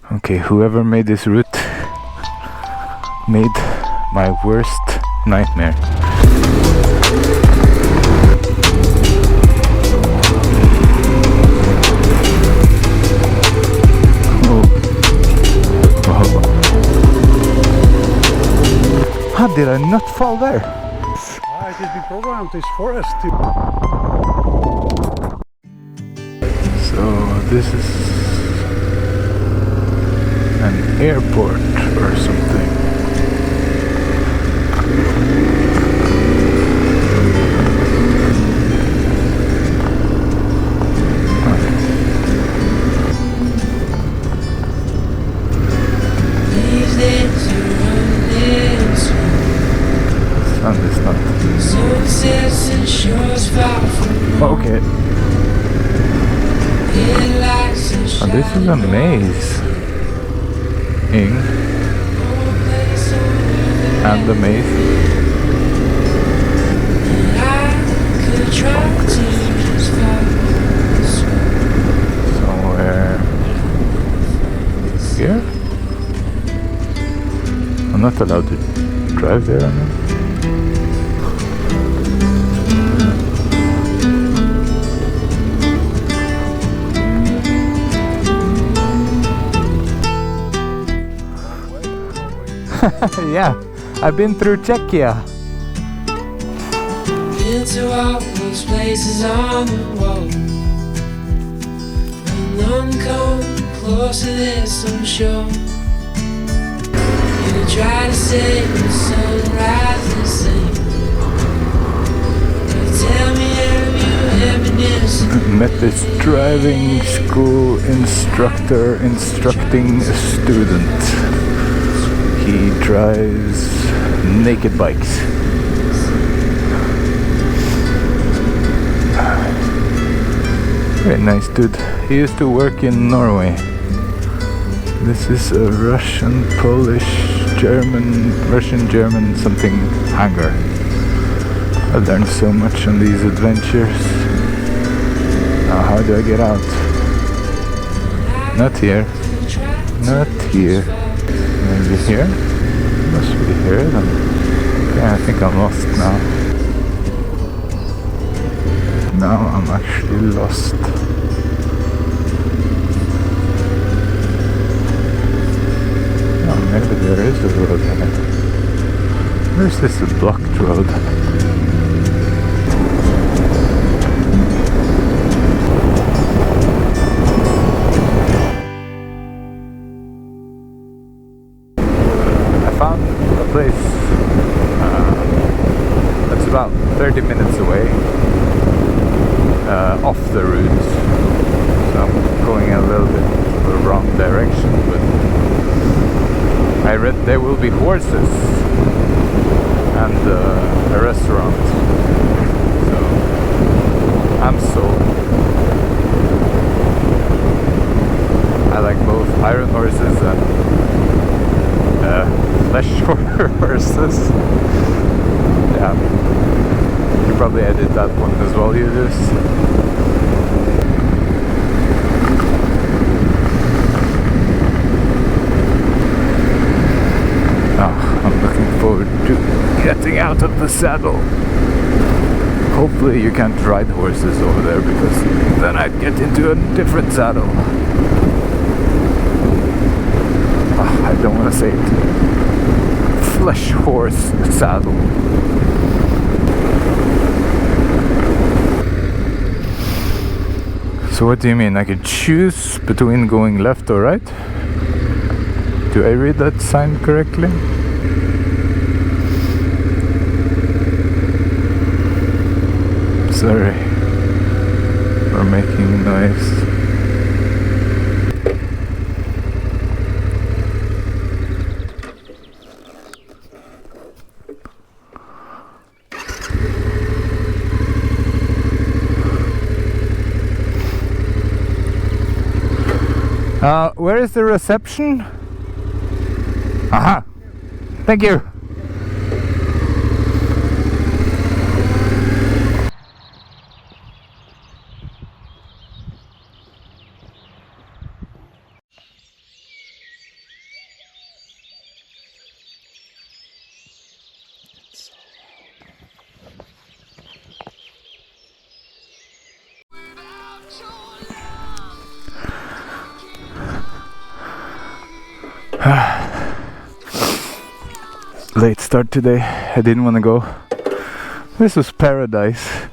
Okay, whoever made this route made my worst nightmare. How did I not fall there? It has been programmed, this forest. So this is an airport or something. Sun is not. Okay. Oh, this is a maze. And the maze. Somewhere here? I'm not allowed to drive there, I mean. Yeah, I've been through Czechia. Into all those places on the wall. When none come close to this, I'm sure. You try to say the sunrise the same. But tell me, have you ever been Met this driving school instructor instructing a student. He drives naked bikes. Very nice dude. He used to work in Norway. This is a Russian, Polish, German, Russian-German something hangar. I learned so much on these adventures. Now how do I get out? Not here. Not here. Maybe here? Must be here then. Okay, I think I'm lost now. Now I'm actually lost. Oh, maybe there is a road ahead. Where's this a blocked road? Place that's about 30 minutes away off the route, so I'm going a little bit the wrong direction, but I read there will be horses and a restaurant, so I'm sold. I like both iron horses and flesh horses. Yeah, you probably edit that one as well, you just. I'm looking forward to getting out of the saddle. Hopefully you can't ride horses over there, because then I'd get into a different saddle. I don't want to say it. Flesh horse saddle. So what do you mean? I could choose between going left or right? Do I read that sign correctly? Sorry for making noise. Where is the reception? Aha! Thank you! Late start today. I didn't want to go. This was paradise.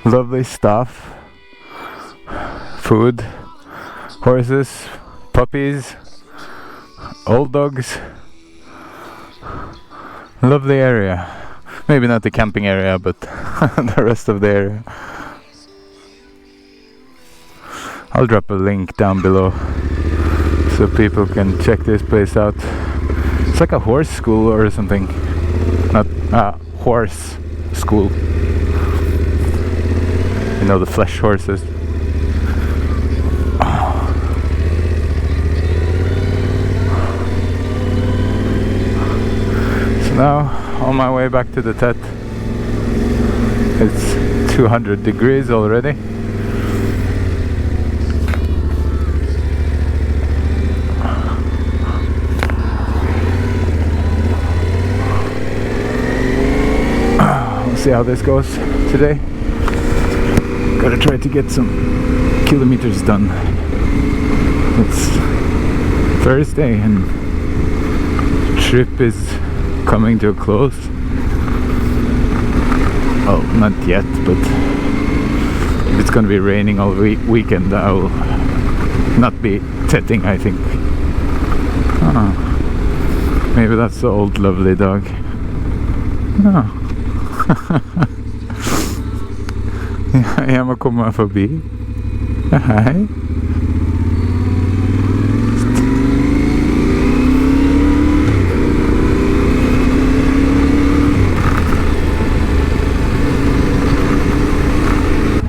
Lovely stuff. Food, horses, puppies, old dogs. Lovely area. Maybe not the camping area, but the rest of the area. I'll drop a link down below so people can check this place out. It's like a horse school or something. Not horse school. You know, the flesh horses. So now on my way back to the TET. It's 200 degrees already. See how this goes today. Gotta try to get some kilometers done. It's Thursday and the trip is coming to a close. Well, not yet, but if it's gonna be raining all weekend, I will not be tetting, I think. Maybe that's the old lovely dog. Yamaha kommer förbi. Hej.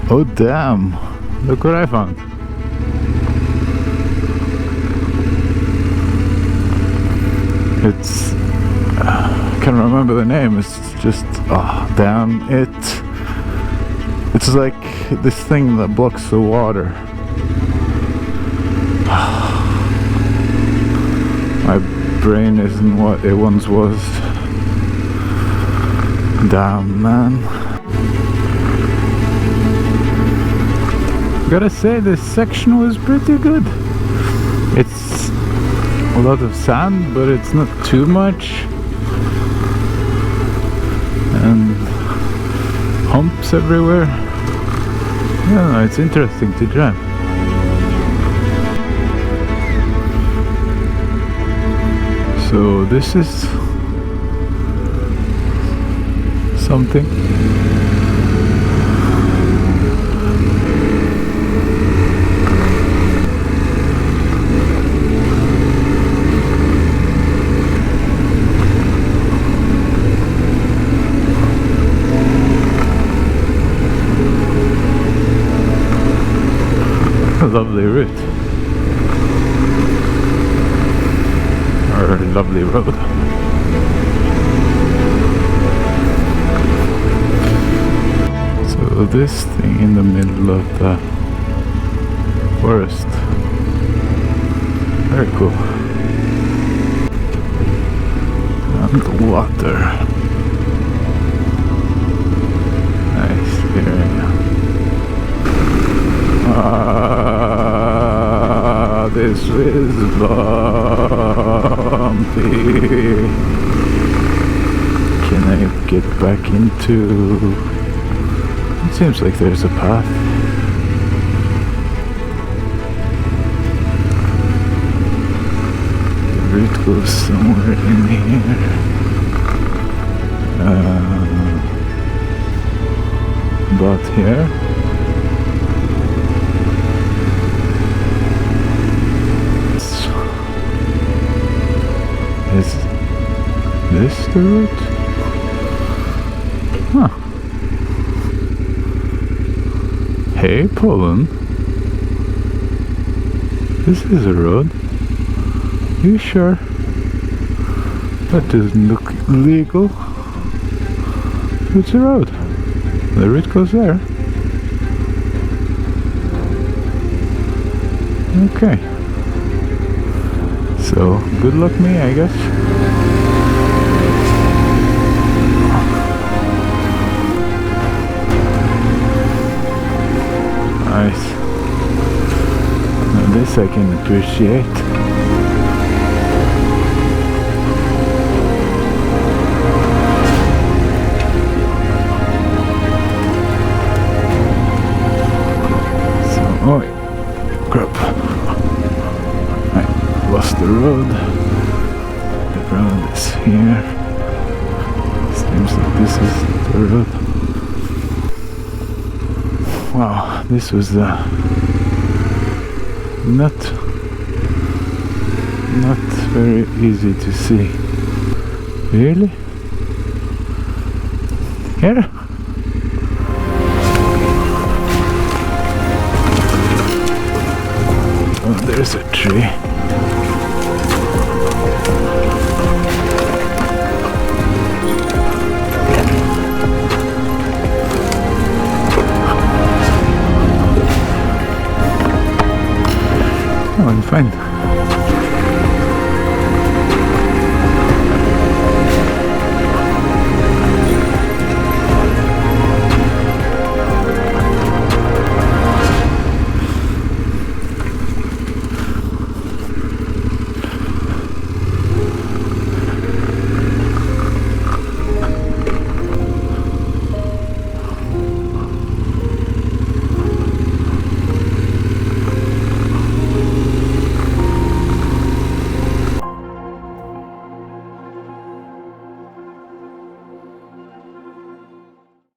Oh damn, look what I found. It's I can't remember the name. It's just damn it. It's like this thing that blocks the water. My brain isn't what it once was. Damn, man. Gotta say, this section was pretty good. It's a lot of sand, but it's not too much. And humps everywhere. Yeah, it's interesting to drive. So this is something. Lovely route, or lovely road. So this thing in the middle of the forest, very cool. And the water, nice area. This is bumpy. Can I get back into... It seems like there's a path. The route goes somewhere in here. About here. Is this the route? Huh. Hey, Poland. This is a road. You sure? That doesn't look legal. It's a road. The route goes there. Okay. So, good luck me, I guess. Nice. Now this I can appreciate. Oh, crap. I lost the road. The road is here. Seems like this is the road. Wow, this was not very easy to see. Really? Here? Oh, there's a tree. Oh, I'm fine.